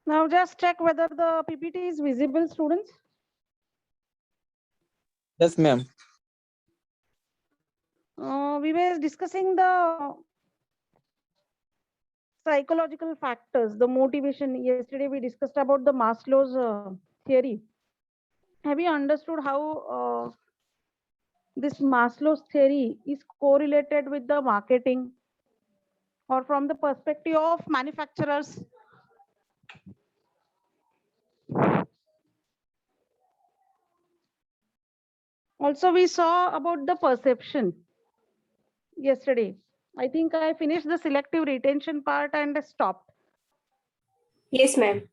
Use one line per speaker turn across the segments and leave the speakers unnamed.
Now just check whether the PPT is visible, students.
Yes, ma'am.
We were discussing the psychological factors, the motivation. Yesterday we discussed about the Maslow's theory. Have you understood how this Maslow's theory is correlated with the marketing, or from the perspective of manufacturers? Also, we saw about the perception yesterday. I think I finished the selective retention part and stopped.
Yes, ma'am.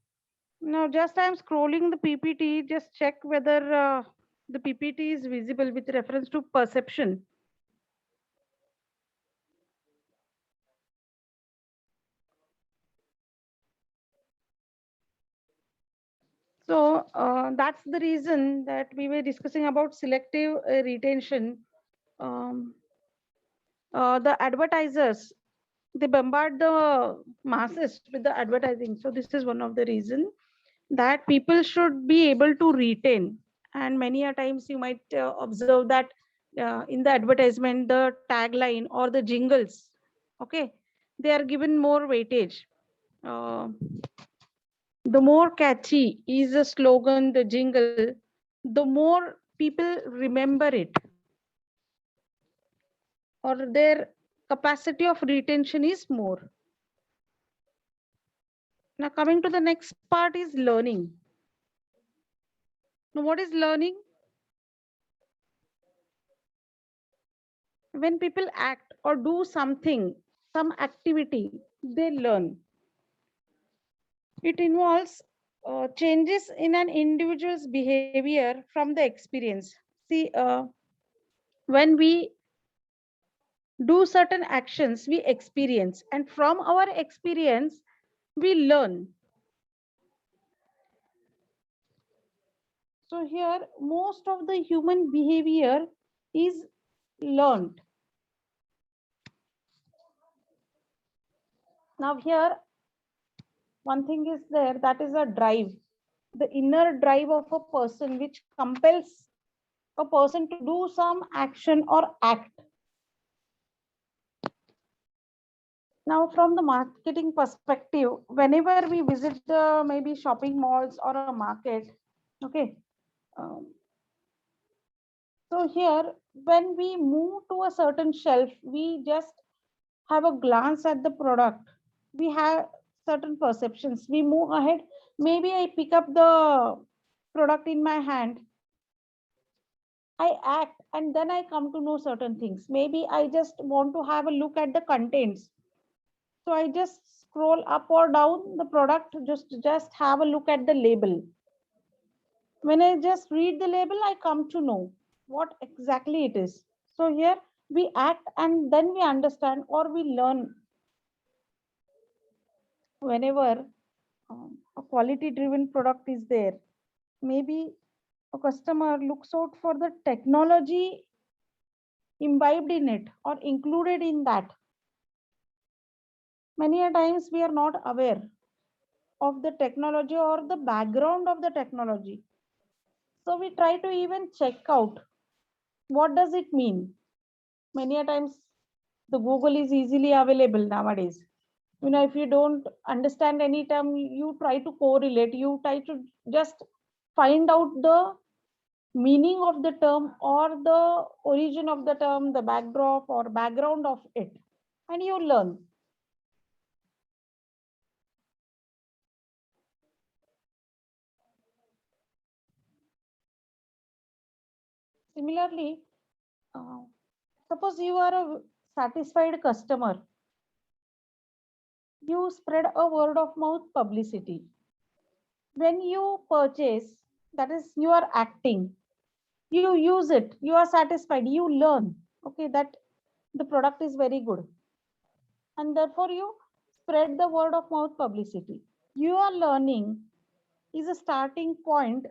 Now, just I'm scrolling the PPT, just check whether the PPT is visible with reference to perception. So that's the reason that we were discussing about selective retention. Um, the advertisers, they bombard the masses with the advertising. So this is one of the reasons that people should be able to retain. And many a times you might observe that in the advertisement, the tagline or the jingles, okay, they are given more weightage. Uh, the more catchy is the slogan, the jingle, the more people remember it, or their capacity of retention is more. Now coming to the next part is learning. Now what is learning? When people act or do something, some activity, they learn. It involves changes in an individual's behavior from the experience. See, when we do certain actions, we experience, and from our experience, we learn. So here, most of the human behavior is learned. Now here, one thing is there, that is a drive, the inner drive of a person which compels a person to do some action or act. Now from the marketing perspective, whenever we visit the maybe shopping malls or a market, okay, so here when we move to a certain shelf, we just have a glance at the product, we have certain perceptions, we move ahead, maybe I pick up the product in my hand, I act, and then I come to know certain things. Maybe I just want to have a look at the contents. So I just scroll up or down the product, just have a look at the label. When I just read the label, I come to know what exactly it is. So here we act and then we understand or we learn. Whenever a quality driven product is there, maybe a customer looks out for the technology imbibed in it or included in that. Many a times we are not aware of the technology or the background of the technology. So we try to even check out what does it mean. Many a times the Google is easily available nowadays. You know, if you don't understand any term, you try to correlate, you try to just find out the meaning of the term or the origin of the term, the backdrop or background of it, and you learn. Similarly, suppose you are a satisfied customer, you spread a word of mouth publicity. When you purchase, that is, you are acting, you use it, you are satisfied, you learn, okay, that the product is very good. And therefore, you spread the word of mouth publicity. Your learning is a starting point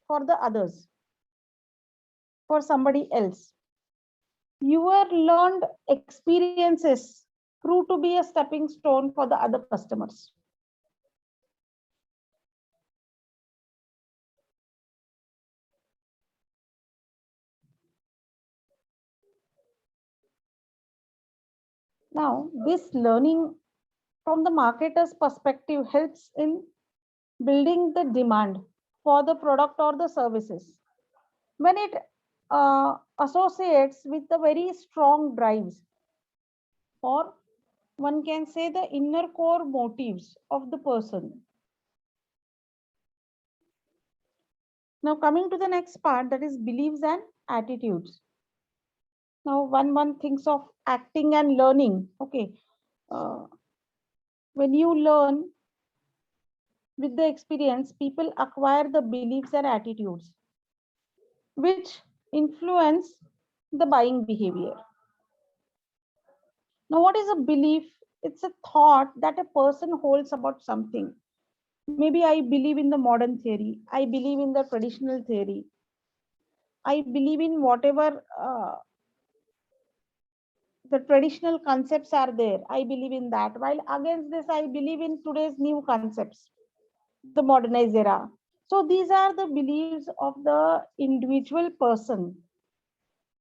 for the others, for somebody else. Your learned experiences prove to be a stepping stone for the other customers. Now, this learning from the marketer's perspective helps in building the demand for the product or the services. When it associates with the very strong drives, or one can say the inner core motives of the person. Now, coming to the next part, that is beliefs and attitudes. Now, one thinks of acting and learning. Okay, uh, when you learn with the experience, people acquire the beliefs and attitudes, which influence the buying behavior. Now, what is a belief? It's a thought that a person holds about something. Maybe I believe in the modern theory. I believe in the traditional theory. I believe in whatever the traditional concepts are there. I believe in that. While against this, I believe in today's new concepts, the modernized era. So these are the beliefs of the individual person.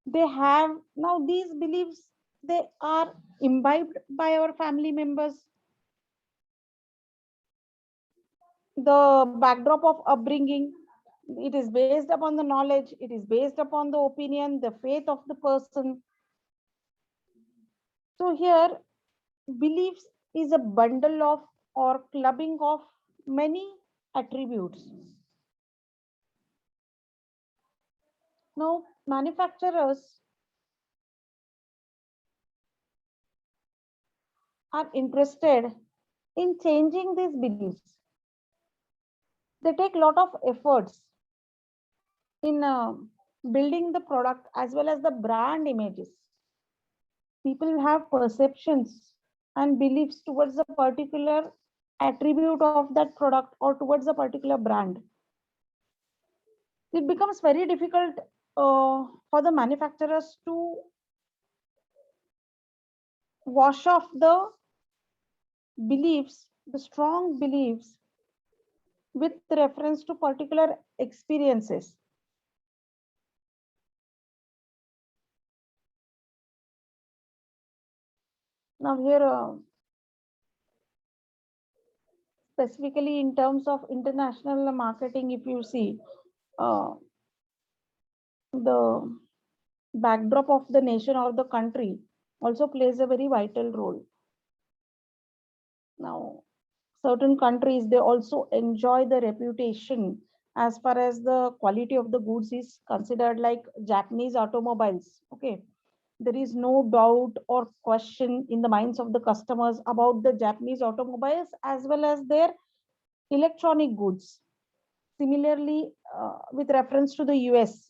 They have now these beliefs, they are imbibed by our family members. The backdrop of upbringing, it is based upon the knowledge, it is based upon the opinion, the faith of the person. So here, beliefs is a bundle of or clubbing of many attributes. Now, manufacturers are interested in changing these beliefs. They take a lot of efforts in building the product as well as the brand images. People have perceptions and beliefs towards a particular attribute of that product or towards a particular brand. It becomes very difficult for the manufacturers to wash off the beliefs, the strong beliefs with reference to particular experiences. Now here, specifically in terms of international marketing, if you see, uh, the backdrop of the nation or the country also plays a very vital role. Now, certain countries, they also enjoy the reputation as far as the quality of the goods is considered, like Japanese automobiles. Okay, there is no doubt or question in the minds of the customers about the Japanese automobiles as well as their electronic goods. Similarly, with reference to the US,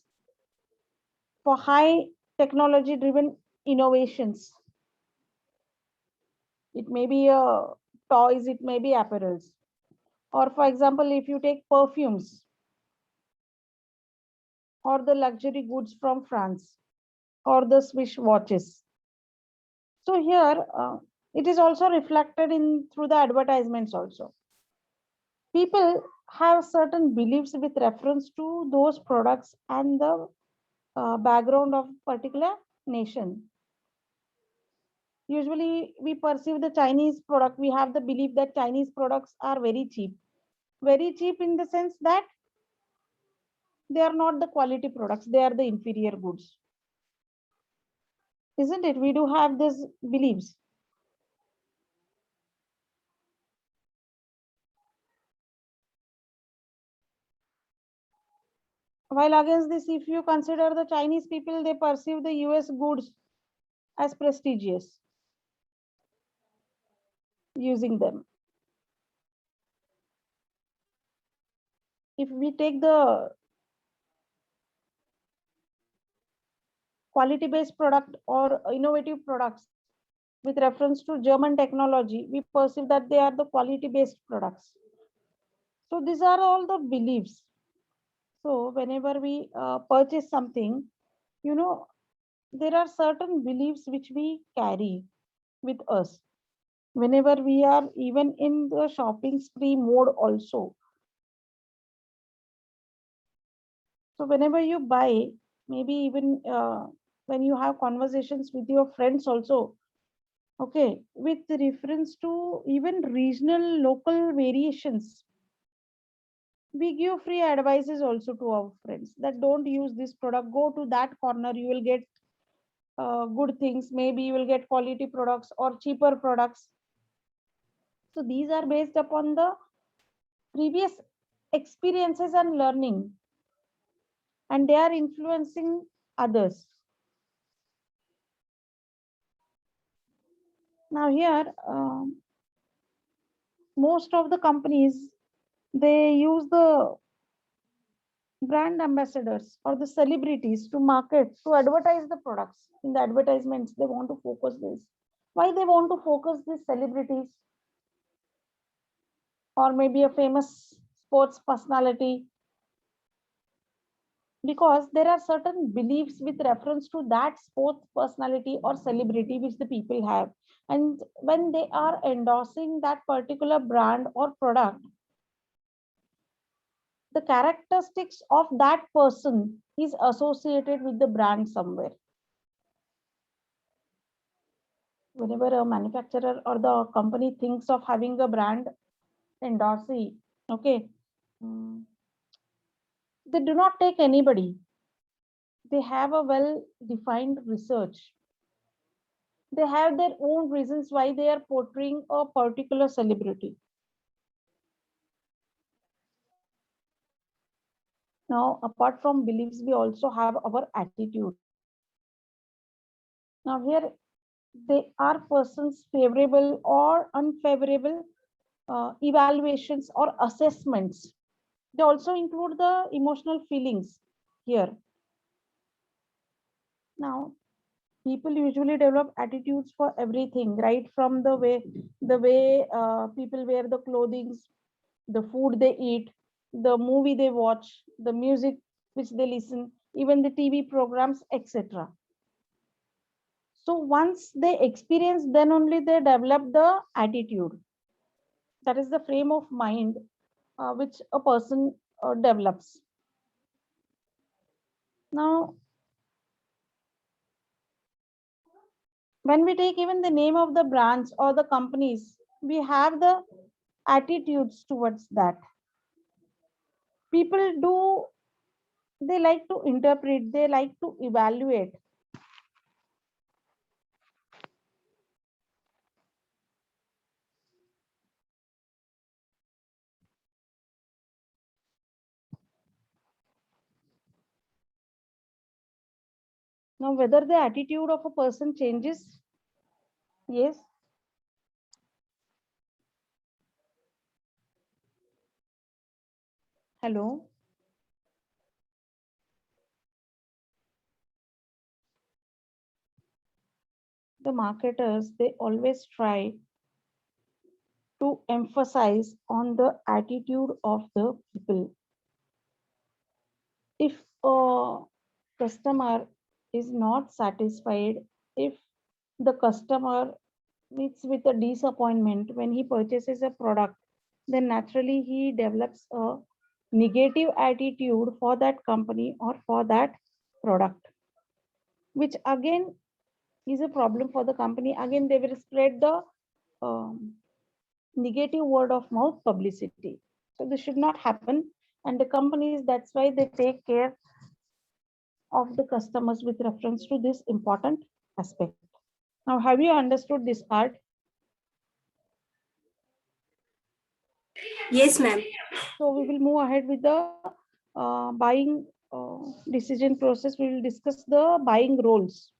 for high technology driven innovations, it may be toys, it may be apparels. Or for example, if you take perfumes or the luxury goods from France or the Swiss watches. So here, it is also reflected in through the advertisements also. People have certain beliefs with reference to those products and the background of particular nation. Usually we perceive the Chinese product, we have the belief that Chinese products are very cheap. Very cheap in the sense that they are not the quality products, they are the inferior goods. Isn't it? We do have these beliefs. While against this, if you consider the Chinese people, they perceive the US goods as prestigious using them. If we take the quality based product or innovative products with reference to German technology, we perceive that they are the quality based products. So these are all the beliefs. So whenever we purchase something, you know, there are certain beliefs which we carry with us. Whenever we are even in the shopping spree mode also. So whenever you buy, maybe even when you have conversations with your friends also, Okay, with reference to even regional local variations. We give free advices also to our friends that don't use this product, go to that corner, you will get good things, maybe you will get quality products or cheaper products. So these are based upon the previous experiences and learning, and they are influencing others. Now here, most of the companies, they use the brand ambassadors or the celebrities to market, to advertise the products. In the advertisements, they want to focus this. Why they want to focus these celebrities or maybe a famous sports personality? Because there are certain beliefs with reference to that sports personality or celebrity which the people have, and when they are endorsing that particular brand or product, the characteristics of that person is associated with the brand somewhere. Whenever a manufacturer or the company thinks of having a brand endorsee, okay, mm, they do not take anybody. They have a well defined research. They have their own reasons why they are portraying a particular celebrity. Now, apart from beliefs, we also have our attitude. Now, here they are persons favorable or unfavorable evaluations or assessments. They also include the emotional feelings here. Now, people usually develop attitudes for everything, right from the way people wear the clothing, the food they eat, the movie they watch, the music which they listen, even the TV programs, etc. So once they experience, then only they develop the attitude. That is the frame of mind which a person develops. Now, when we take even the name of the brands or the companies, we have the attitudes towards that. People do, they like to interpret, they like to evaluate. Now, whether the attitude of a person changes, yes, hello, the marketers, they always try to emphasize on the attitude of the people. If a customer is not satisfied, if the customer meets with a disappointment when he purchases a product, then naturally he develops a negative attitude for that company or for that product, which again is a problem for the company. Again, they will spread the um, negative word of mouth publicity. So this should not happen. And the companies, that's why they take care of the customers with reference to this important aspect. Now, have you understood this part?
Yes, ma'am.
So we will move ahead with the buying decision process. We will discuss the buying roles.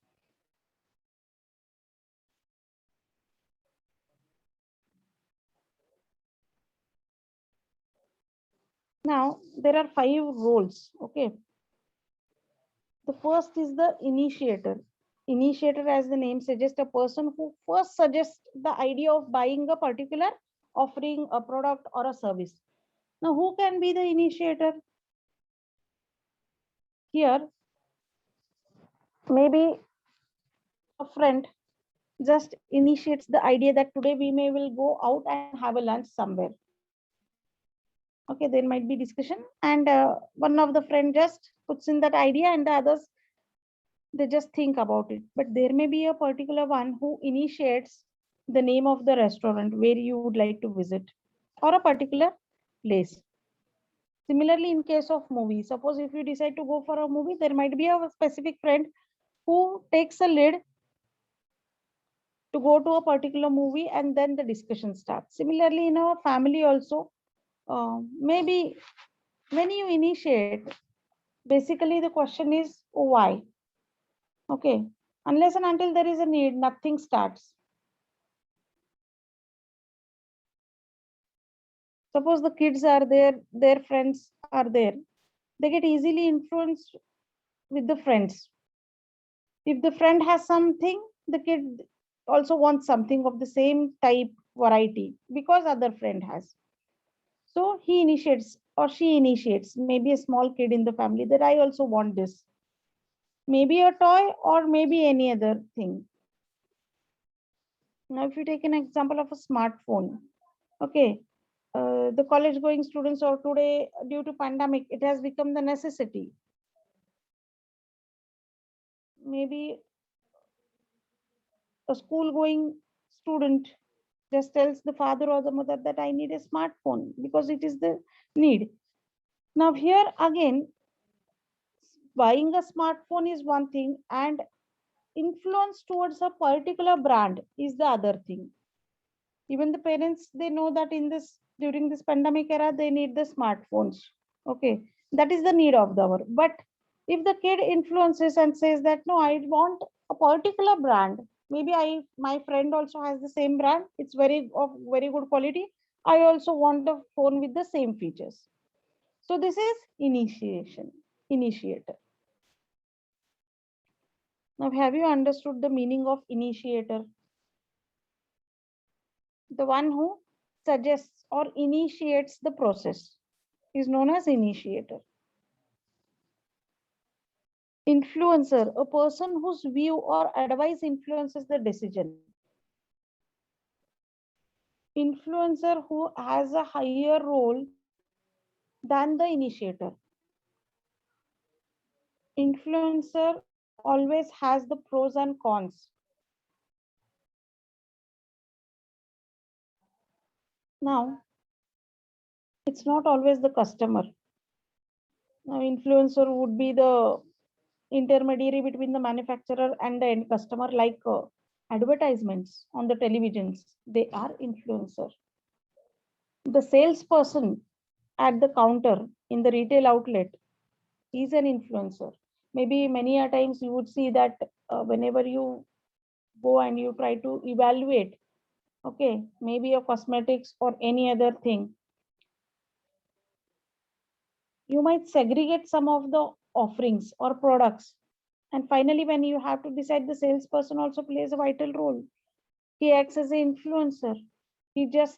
Now, there are 5 roles. Okay. The first is the initiator. Initiator, as the name suggests, a person who first suggests the idea of buying a particular offering, a product, or a service. Now, who can be the initiator? Here, maybe a friend just initiates the idea that today we may will go out and have a lunch somewhere. Okay, there might be discussion, and one of the friend just puts in that idea, and the others They just think about it. But there may be a particular one who initiates the name of the restaurant where you would like to visit, or a particular place. Similarly, in case of movies, suppose if you decide to go for a movie, there might be a specific friend who takes a lead to go to a particular movie, and then the discussion starts. Similarly, in our family also, maybe when you initiate, basically the question is why. Okay, unless and until there is a need, nothing starts. Suppose the kids are there, their friends are there, they get easily influenced with the friends. If the friend has something, the kid also wants something of the same type, variety, because other friend has. So he initiates or she initiates, maybe a small kid in the family, that I also want this. Maybe a toy or maybe any other thing. Now, if you take an example of a smartphone, okay, the college going students, or today due to pandemic, it has become the necessity. Maybe a school going student just tells the father or the mother that I need a smartphone because it is the need. Now, here again, buying a smartphone is one thing, and influence towards a particular brand is the other thing. Even the parents, they know that in this, during this pandemic era, they need the smartphones. Okay, that is the need of the hour. But if the kid influences and says that no, I want a particular brand, maybe my friend also has the same brand, it's very of very good quality, I also want a phone with the same features. So this is initiator. Now, have you understood the meaning of initiator? The one who suggests or initiates the process is known as initiator. Influencer, a person whose view or advice influences the decision. Influencer who has a higher role than the initiator. Influencer always has the pros and cons. Now, it's not always the customer. Now, influencer would be the intermediary between the manufacturer and the end customer, like advertisements on the televisions. They are influencer. The salesperson at the counter in the retail outlet is an influencer. Maybe many a times you would see that whenever you go and you try to evaluate, okay, maybe a cosmetics or any other thing, you might segregate some of the offerings or products. And finally, when you have to decide, the salesperson also plays a vital role. He acts as an influencer. He just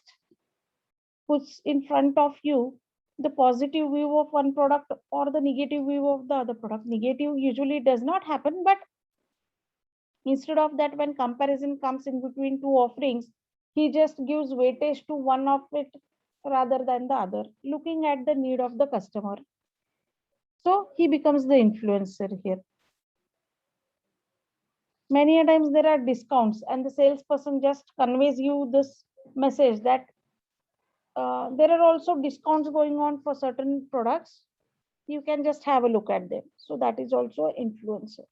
puts in front of you the positive view of one product or the negative view of the other product. Negative usually does not happen, but instead of that, when comparison comes in between two offerings, he just gives weightage to one of it rather than the other, looking at the need of the customer. So he becomes the influencer here. Many a times there are discounts, and the salesperson just conveys you this message that there are also discounts going on for certain products. You can just have a look at them. So that is also influencer.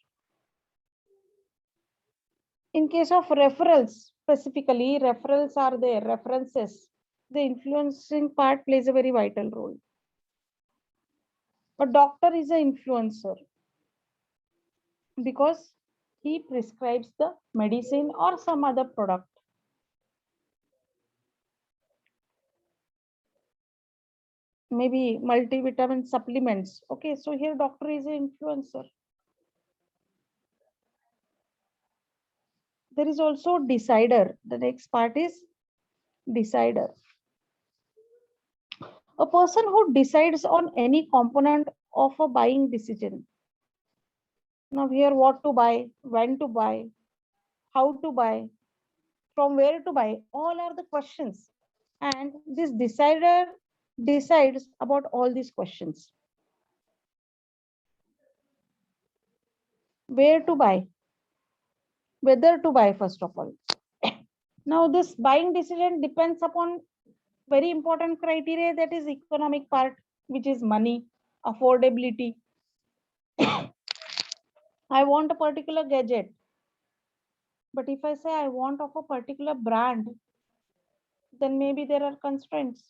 In case of referrals, specifically, referrals are there, references. The influencing part plays a very vital role. A doctor is an influencer because he prescribes the medicine or some other product. Maybe multivitamin supplements. Okay, so here doctor is an influencer. There is also decider. The next part is decider. A person who decides on any component of a buying decision. Now here, what to buy, when to buy, how to buy, from where to buy, all are the questions. And this decider decides about all these questions. where to buy, whether to buy, first of all. Now, this buying decision depends upon very important criteria, that is economic part, which is money, affordability. I want a particular gadget, but if I say I want of a particular brand, then maybe there are constraints.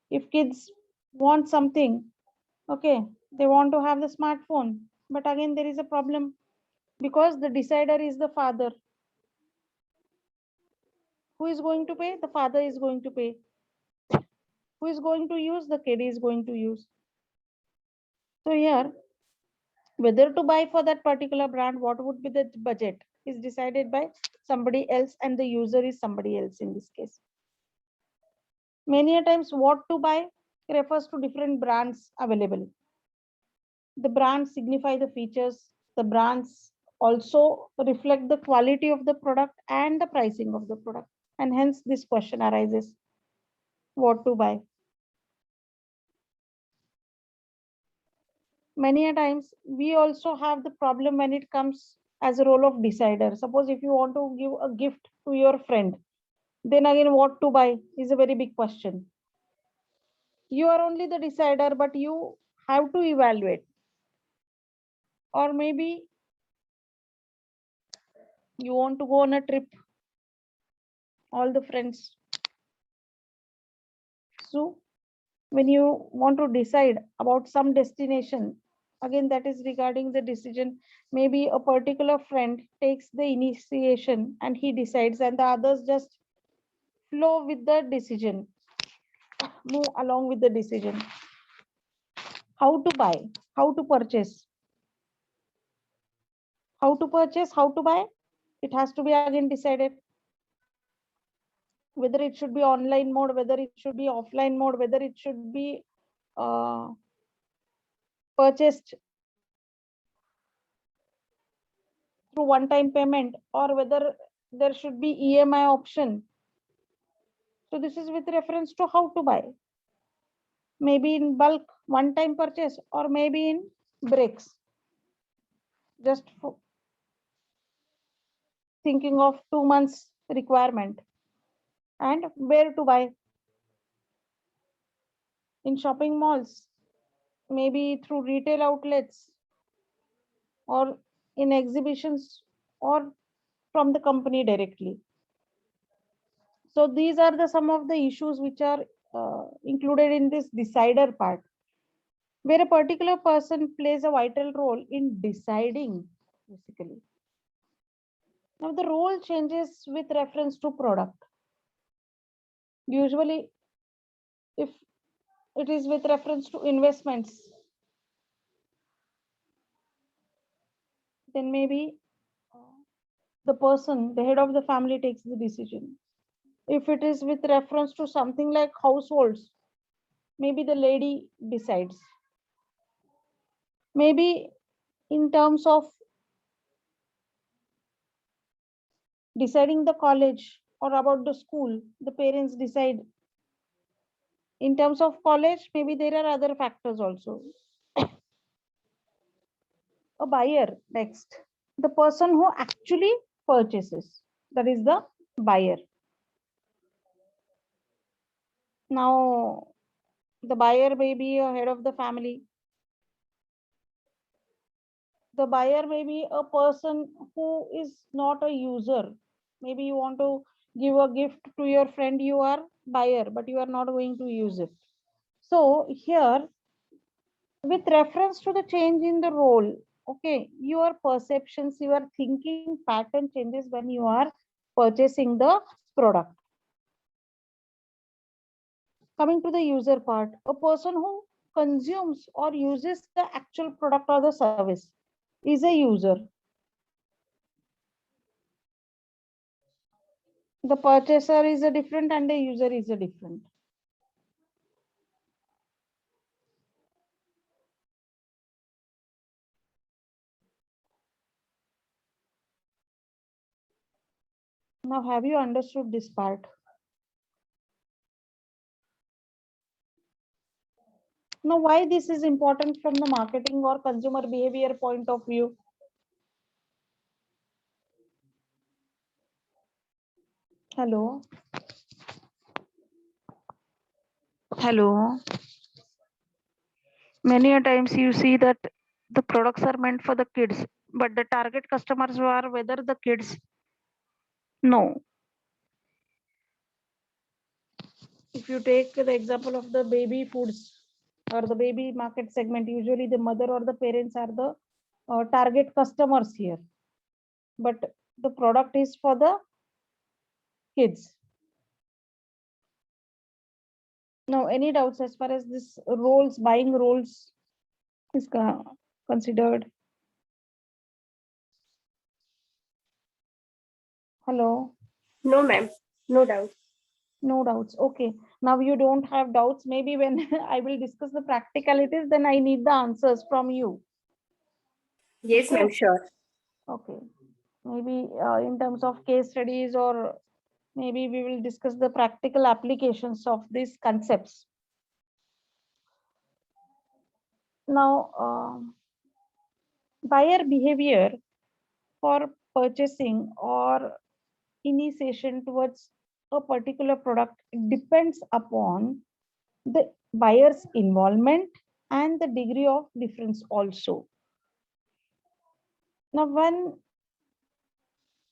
If kids want something, okay, they want to have the smartphone, but again there is a problem because the decider is the father. Who is going to pay? The father is going to pay. Who is going to use? The kid is going to use. So here, whether to buy for that particular brand, what would be the budget, is decided by somebody else, and the user is somebody else in this case. Many a times, what to buy refers to different brands available. The brands signify the features. The brands also reflect the quality of the product and the pricing of the product. And hence, this question arises: what to buy? Many a times, we also have the problem when it comes as a role of decider. Suppose if you want to give a gift to your friend, then again, what to buy is a very big question. You are only the decider, but you have to evaluate. Or maybe you want to go on a trip, all the friends. So when you want to decide about some destination, again, that is regarding the decision. Maybe a particular friend takes the initiation and he decides, and the others just flow with the decision, move along with the decision. How to buy, how to purchase, how to buy, it has to be again decided, whether it should be online mode, whether it should be offline mode, whether it should be uh, purchased through one time payment, or whether there should be EMI option. So this is with reference to how to buy, maybe in bulk one time purchase, or maybe in breaks, just for thinking of 2 months requirement. And where to buy, in shopping malls, maybe through retail outlets, or in exhibitions, or from the company directly. So these are the some of the issues which are included in this decider part, where a particular person plays a vital role in deciding, basically. Now the role changes with reference to product. Usually, if it is with reference to investments, then maybe the person, the head of the family, takes the decision. If it is with reference to something like households, maybe the lady decides. Maybe in terms of deciding the college or about the school, the parents decide. In terms of college, maybe there are other factors also. A buyer next, the person who actually purchases, that is the buyer. Now, the buyer may be a head of the family. The buyer may be a person who is not a user. Maybe you want to give a gift to your friend, you are buyer, but you are not going to use it. So here, with reference to the change in the role, okay, your perceptions, your thinking pattern changes when you are purchasing the product. Coming to the user part, a person who consumes or uses the actual product or the service is a user. The purchaser is a different and the user is a different. Now, have you understood this part? Now, why this is important from the marketing or consumer behavior point of view? Hello. Hello. Many a times you see that the products are meant for the kids, but the target customers are whether the kids. No. If you take the example of the baby foods or the baby market segment, usually the mother or the parents are the target customers here, but the product is for the kids. Now, any doubts as far as this roles, buying roles is considered? Hello.
No, ma'am. No doubt.
No doubts. Okay. Now you don't have doubts. Maybe when I will discuss the practicalities, then I need the answers from you.
Yes,
Okay.
ma'am. Sure.
Okay. Maybe in terms of case studies, or maybe we will discuss the practical applications of these concepts. Now, buyer behavior for purchasing or initiation towards a particular product depends upon the buyer's involvement and the degree of difference also. Now, when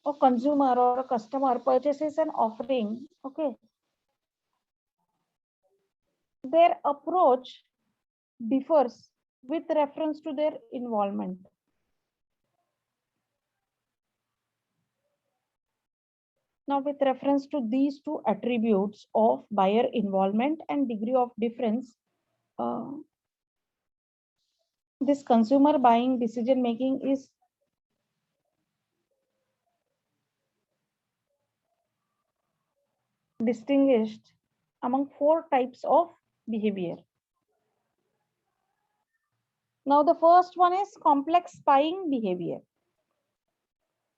a consumer or a customer purchases an offering, okay, their approach differs with reference to their involvement. Now, with reference to these two attributes of buyer involvement and degree of difference, uh, this consumer buying decision making is distinguished among four types of behavior. Now, the first one is complex buying behavior.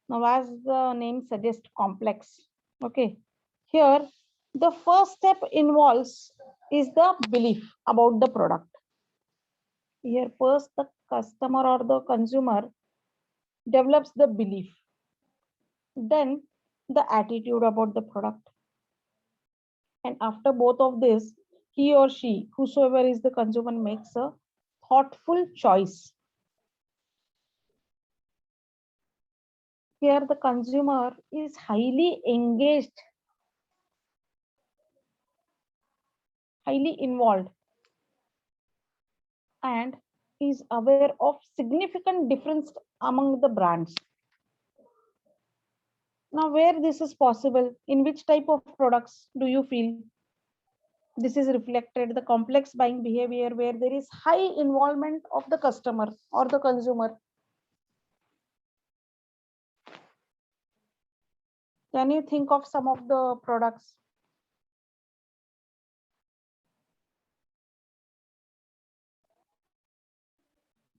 Now, as the name suggests, complex. Okay. Here, the first step involves is the belief about the product. Here, first the customer or the consumer develops the belief. Then the attitude about the product. And after both of this, he or she, whosoever is the consumer, makes a thoughtful choice. Here, the consumer is highly engaged, highly involved, and is aware of significant difference among the brands. Now, where this is possible, in which type of products do you feel this is reflected? The complex buying behavior where there is high involvement of the customer or the consumer. Can you think of some of the products?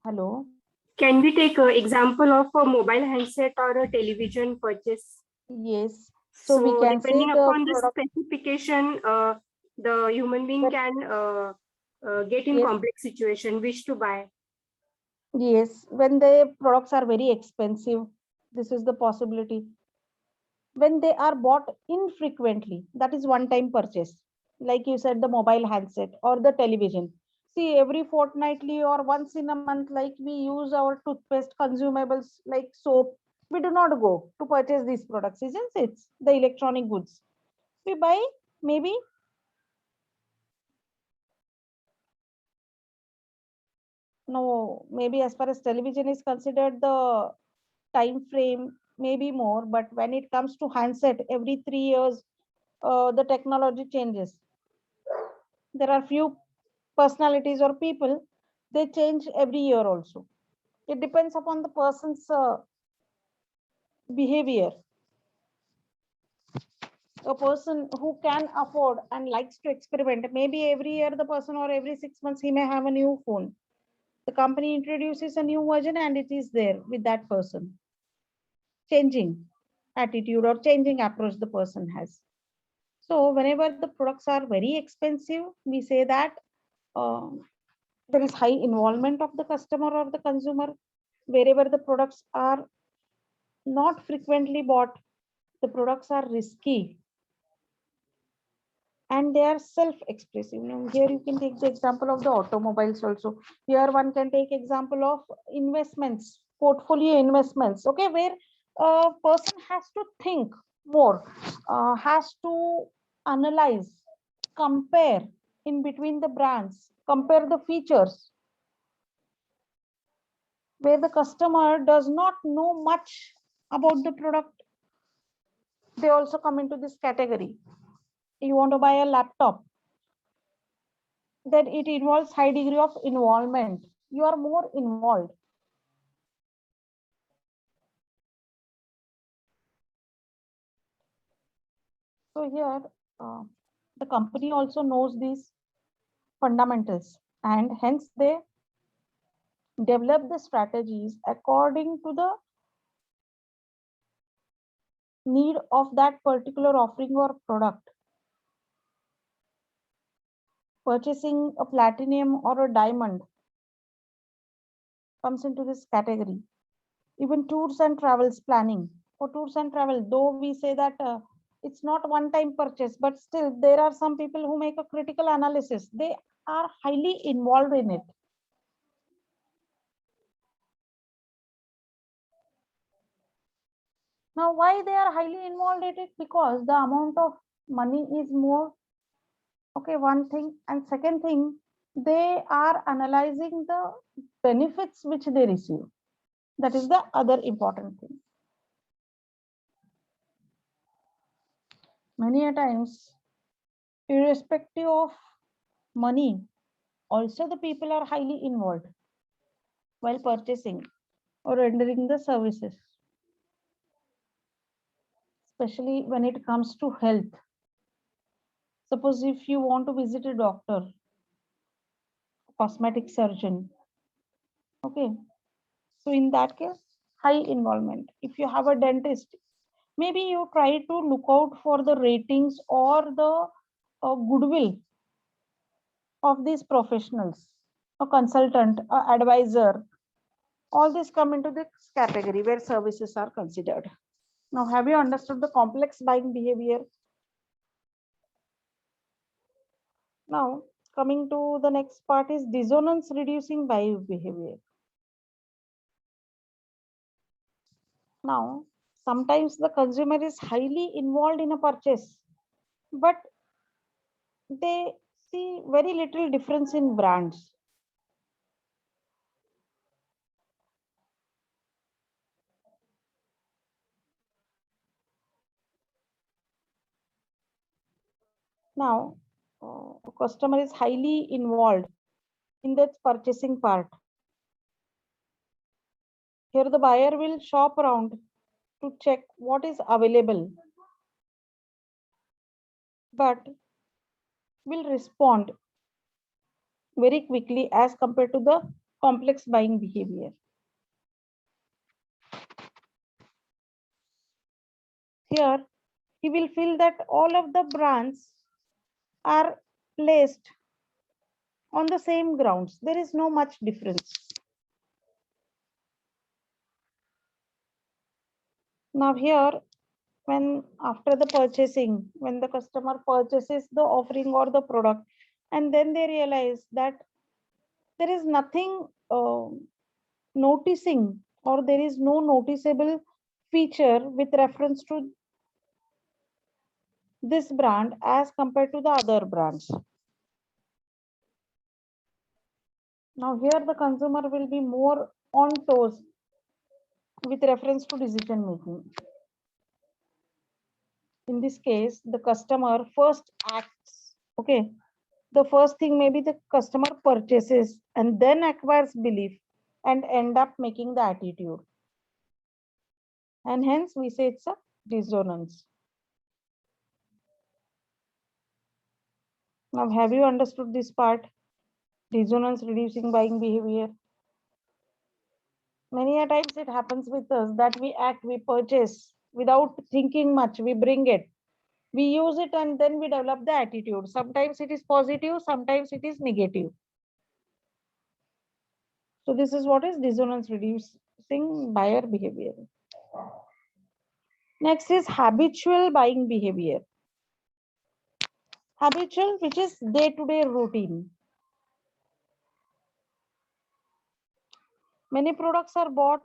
Hello.
Can we take an example of a mobile handset or a television purchase?
Yes. So we
So
can say
depending
the
upon the
product.
specification, the human being can get in
Yes.
complex situation, which to buy.
Yes. When the products are very expensive, this is the possibility. When they are bought infrequently, that is one time purchase. Like you said, the mobile handset or the television. See, every fortnightly or once in a month, like we use our toothpaste consumables like soap, we do not go to purchase these products, isn't it? The electronic goods we buy, maybe no, maybe as far as television is considered, the time frame maybe more, but when it comes to handset, every 3 years the technology changes. There are few personalities or people, they change every year also. It depends upon the person's behavior. A person who can afford and likes to experiment, maybe every year the person or every 6 months he may have a new phone. The company introduces a new version and it is there with that person. Changing attitude or changing approach the person has. So whenever the products are very expensive, we say that uh, there is high involvement of the customer or the consumer. Wherever the products are not frequently bought, the products are risky. and they are self-expressive. Here you can take the example of the automobiles also. Here one can take example of investments, portfolio investments, okay, where a person has to think more, has to analyze, compare in between the brands, compare the features, where the customer does not know much about the product. They also come into this category. You want to buy a laptop, then it involves high degree of involvement. You are more involved. So here, the company also knows these fundamentals, and hence they develop the strategies according to the need of that particular offering or product. Purchasing a platinum or a diamond comes into this category. Even tours and travels planning. For tours and travel, though we say that it's not one time purchase, but still there are some people who make a critical analysis. They are highly involved in it. Now, why they are highly involved in it? Because the amount of money is more. Okay, one thing. And second thing, they are analyzing the benefits which they receive. That is the other important thing. Many a times, irrespective of money, also the people are highly involved while purchasing or rendering the services, especially when it comes to health. Suppose if you want to visit a doctor, cosmetic surgeon, okay, so in that case, high involvement. If you have a dentist, maybe you try to look out for the ratings or the goodwill of these professionals, a consultant, a advisor. All these come into this category where services are considered. Now, have you understood the complex buying behavior? Now, coming to the next part is dissonance reducing buying behavior. Now, sometimes the consumer is highly involved in a purchase, but they see very little difference in brands. Now, a customer is highly involved in that purchasing part. Here, the buyer will shop around to check what is available, but will respond very quickly as compared to the complex buying behavior. Here, he will feel that all of the brands are placed on the same grounds. There is no much difference. Now here, when after the purchasing, when the customer purchases the offering or the product, and then they realize that there is nothing noticing, or there is no noticeable feature with reference to this brand as compared to the other brands. Now here the consumer will be more on toes with reference to decision making. In this case, the customer first acts, okay. The first thing maybe the customer purchases and then acquires belief and end up making the attitude. And hence we say it's a dissonance. Now, have you understood this part? Dissonance reducing buying behavior. Many a times it happens with us that we act, we purchase without thinking much, we bring it, we use it, and then we develop the attitude. Sometimes it is positive, sometimes it is negative. So this is what is dissonance reducing buyer behavior. Next is habitual buying behavior. Habitual, which is day-to-day routine. Many products are bought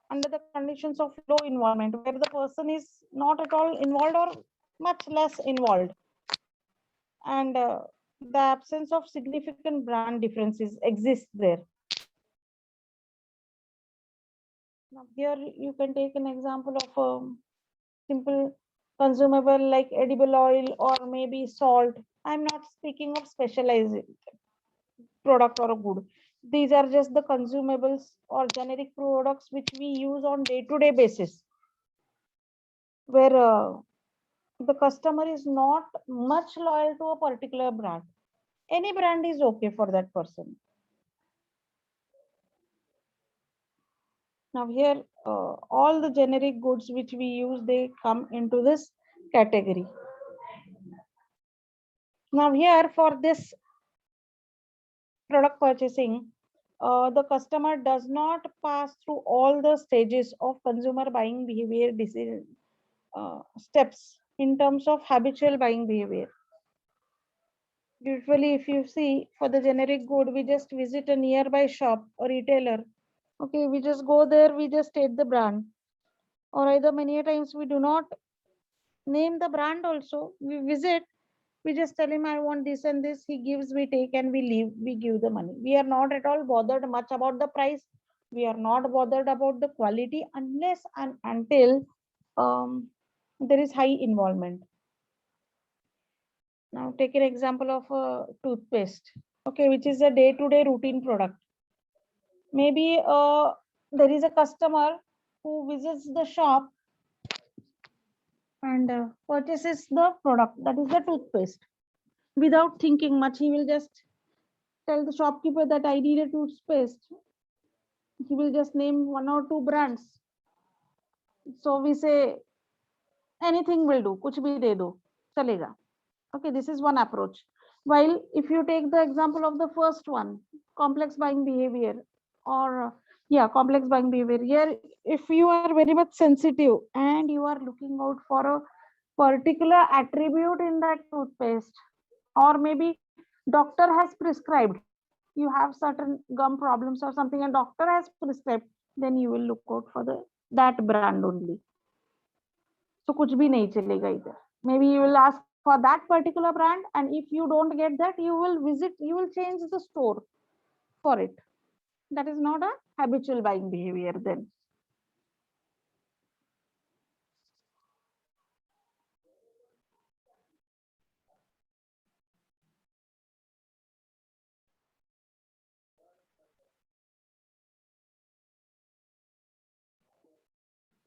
under the conditions of low involvement, where the person is not at all involved or much less involved. And the absence of significant brand differences exists there. Now, here you can take an example of a simple consumable like edible oil or maybe salt. I'm not speaking of specialized product or a good. These are just the consumables or generic products which we use on day-to-day basis, where the customer is not much loyal to a particular brand. Any brand is okay for that person. Now here, all the generic goods which we use, they come into this category. Now here for this product purchasing, the customer does not pass through all the stages of consumer buying behavior decision steps in terms of habitual buying behavior. Usually, if you see for the generic good, we just visit a nearby shop or retailer. Okay, we just go there, we just state the brand. Or either many a times we do not name the brand also. We visit, we just tell him I want this and this. He gives, we take and we leave, we give the money. We are not at all bothered much about the price. We are not bothered about the quality unless and until there is high involvement. Now take an example of a toothpaste, okay, which is a day-to-day routine product. Maybe there is a customer who visits the shop and purchases the product, that is the toothpaste. Without thinking much, he will just tell the shopkeeper that I need a toothpaste. He will just name one or two brands. So we say anything will do, kuch bhi de do, chalega. Okay, this is one approach. While if you take the example of the first one, complex buying behavior, or complex buying behavior. Here, if you are very much sensitive and you are looking out for a particular attribute in that toothpaste, or maybe doctor has prescribed, you have certain gum problems or something, and doctor has prescribed, then you will look out for the that brand only. So kuch bhi nahi chalega either. Maybe you will ask for that particular brand, and if you don't get that, you will visit, you will change the store for it. That is not a habitual buying behavior then.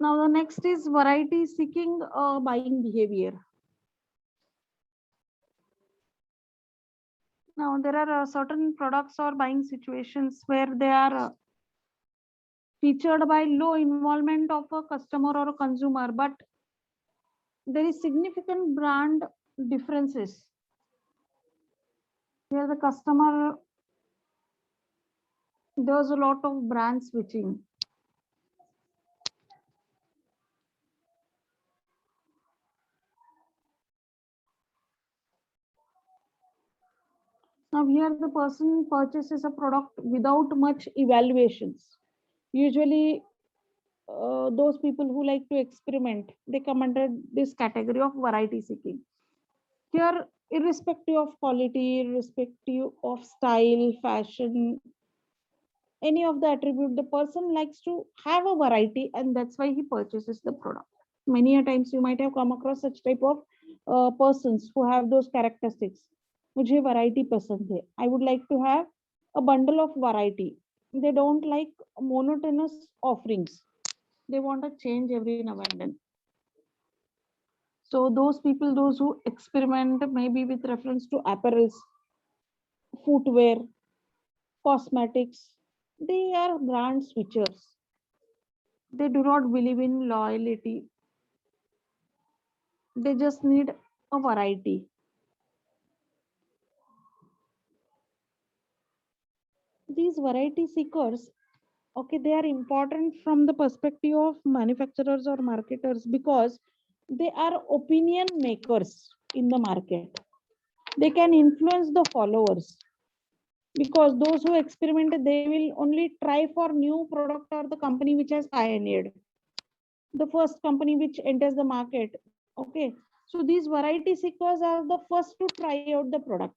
Now the next is variety seeking buying behavior. Now there are certain products or buying situations where they are featured by low involvement of a customer or a consumer, but there is significant brand differences. Here the customer does a lot of brand switching. Now here the person purchases a product without much evaluations. Usually those people who like to experiment, they come under this category of variety seeking. Here, irrespective of quality, irrespective of style, fashion, any of the attribute, the person likes to have a variety, and that's why he purchases the product. Many a times you might have come across such type of persons who have those characteristics. मुझे variety पसंद है. I would like to have a bundle of variety. They don't like monotonous offerings. They want a change every now and then. So those people, those who experiment maybe with reference to apparels, footwear, cosmetics, they are brand switchers. They do not believe in loyalty. They just need a variety. These variety seekers, okay, they are important from the perspective of manufacturers or marketers because they are opinion makers in the market. They can influence the followers, because those who experimented, they will only try for new product or the company which has pioneered, the first company which enters the market. Okay, so these variety seekers are the first to try out the product,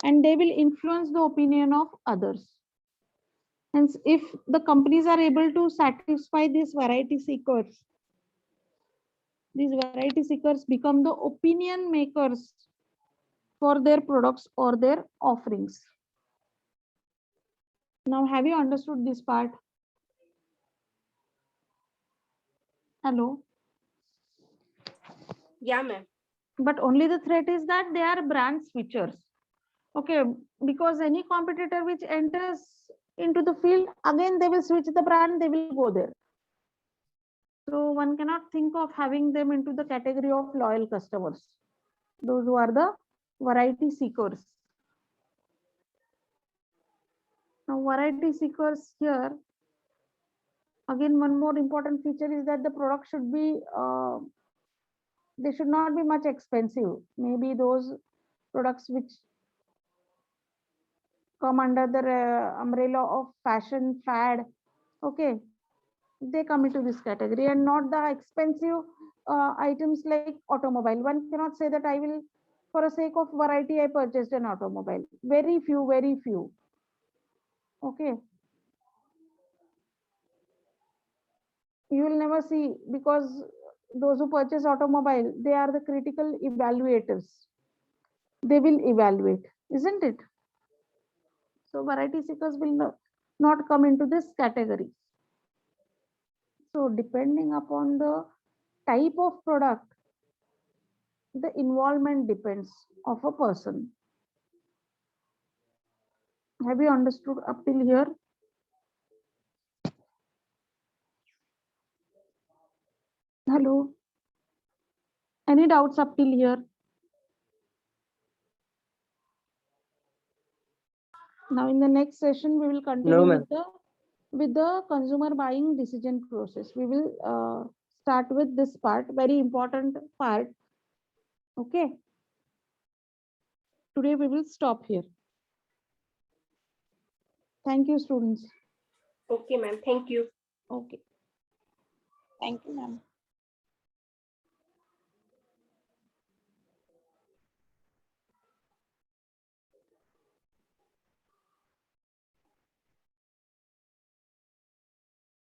and they will influence the opinion of others. Hence, if the companies are able to satisfy these variety seekers become the opinion makers for their products or their offerings. Now, have you understood this part? Hello?
Yeah, ma'am.
But only the threat is that they are brand switchers. Okay, because any competitor which enters into the field, again they will switch the brand, they will go there. So one cannot think of having them into the category of loyal customers, those who are the variety seekers. Now, variety seekers here, again, one more important feature is that the product should be, they should not be much expensive. Maybe those products which come under the umbrella of fashion fad, okay, they come into this category, and not the expensive items like automobile. One cannot say that I will, for a sake of variety, I purchased an automobile. Very few, very few. Okay. You will never see, because those who purchase automobile, they are the critical evaluators. They will evaluate, isn't it? So variety seekers will not come into this category. So depending upon the type of product, the involvement depends of a person. Have you understood up till here? Hello? Any doubts up till here? Now in the next session, we will continue with the consumer buying decision process. We will start with this part, very important part. Okay. Today we will stop here. Thank you, students.
Okay, ma'am. Thank you.
Okay. Thank you, ma'am.